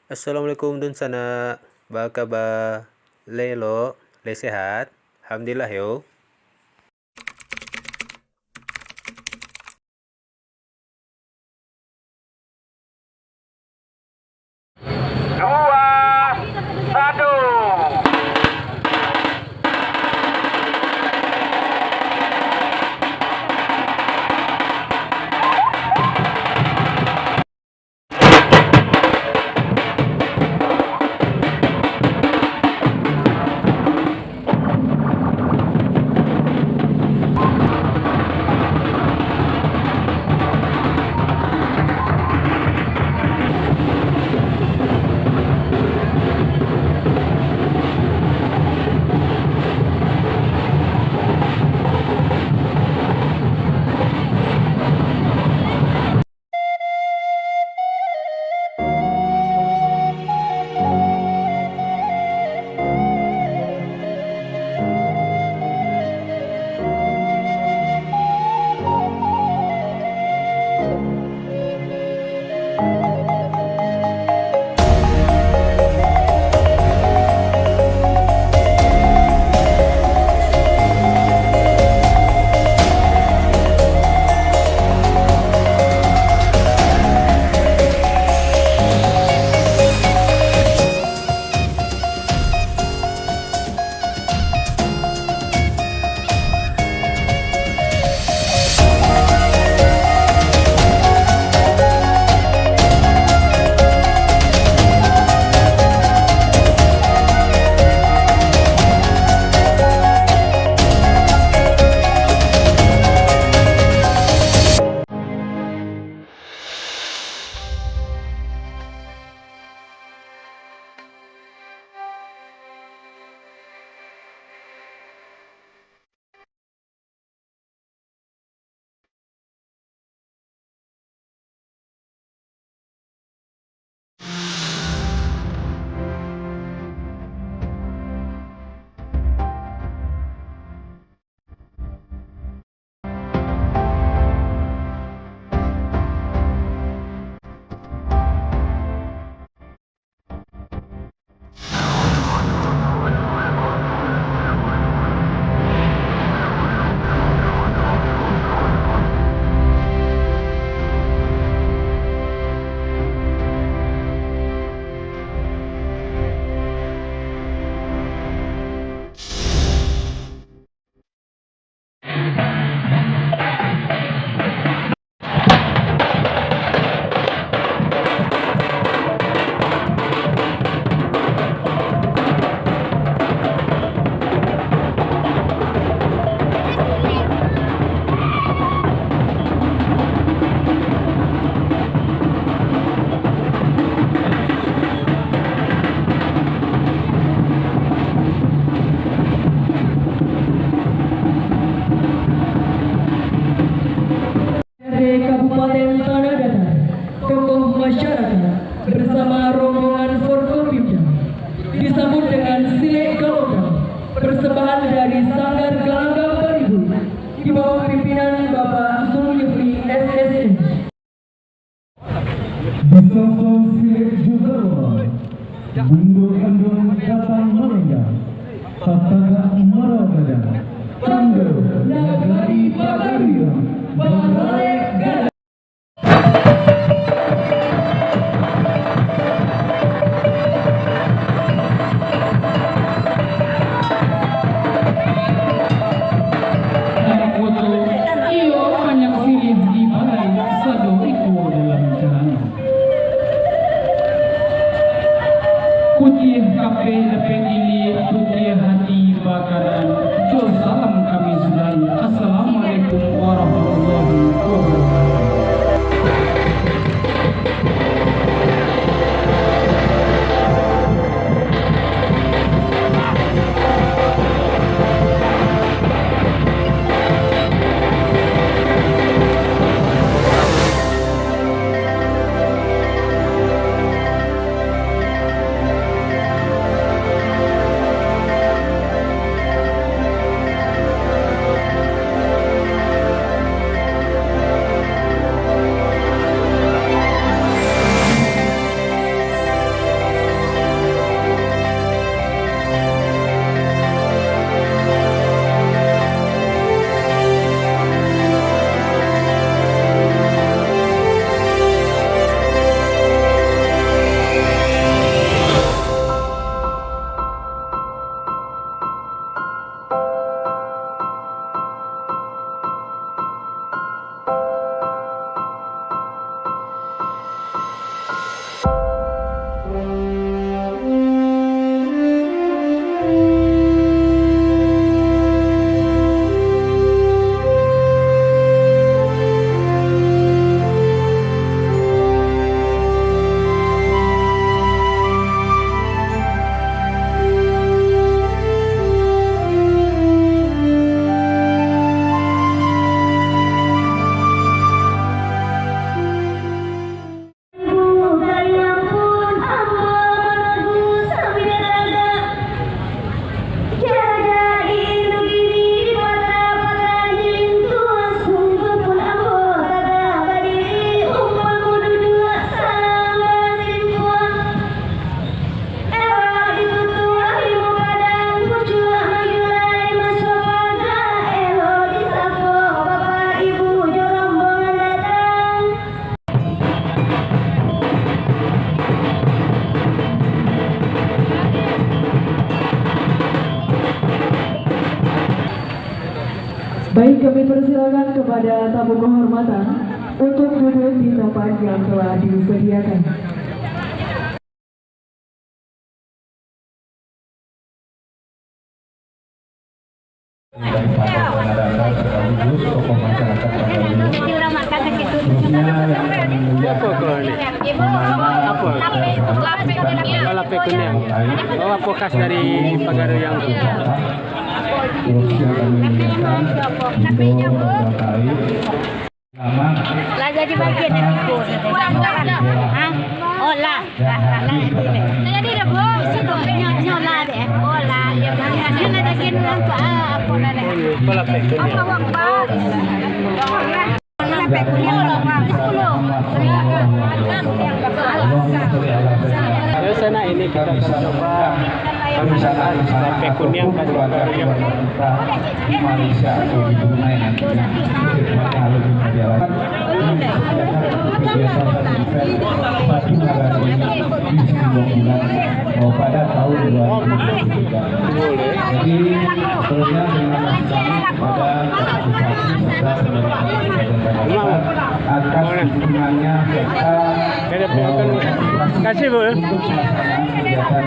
Assalamualaikum dun sana. Baka ba lelo, le sehat? Alhamdulillah yo. Dua, satu. Dari Kabupaten Tanah Datar, tokoh masyarakat bersama rombongan Forkopimda disambut dengan silek galodam persembahan dari Sanggar Galanggang Paribu di bawah pimpinan Bapak Zulkifli SSN. Disambut silek juga mundur-mundur datang menengah tataga maragada tangga nagari pagaria baralek gada. Iyo banyak silih di balai sado iku dalam jana. Kucih kape lepeng ini putih hati bakaran. Jol salam kami sudai. Assalamualaikum warahmatullahi wabarakatuh. Baik, kami persilakan kepada tamu kehormatan untuk duduk di tempat yang telah disediakan. Daripada pengadaan sekaligus tokoh masyarakat Pagaluyu, khususnya yang kami muliakan Lape kuning. Oh, apa khas dari Pagaluyu yang khususnya kami muliakan Indo Rakai. Selamat Lah jadi bagian dari ibu. Hah? Oh lah. Jadi dah bos, situ nyola deh. Oh lah, ya kan ada kin untuk apa lah deh. Lape kuning. Apa wakbar? Lape kuning lah. 10. Ya sana ini kita akan coba pemisahan lape kuning dan Pagaluyu. di Malaysia atau di Brunei nantinya. Kalau kita jalan kegiatan Batu Nagari di sebuah bulan pada tahun 2023. Jadi tentunya terima kasih kami kepada partisipasi serta saudara-saudara atas dukungannya serta Kasih, Bu. untuk pelaksanaan kegiatan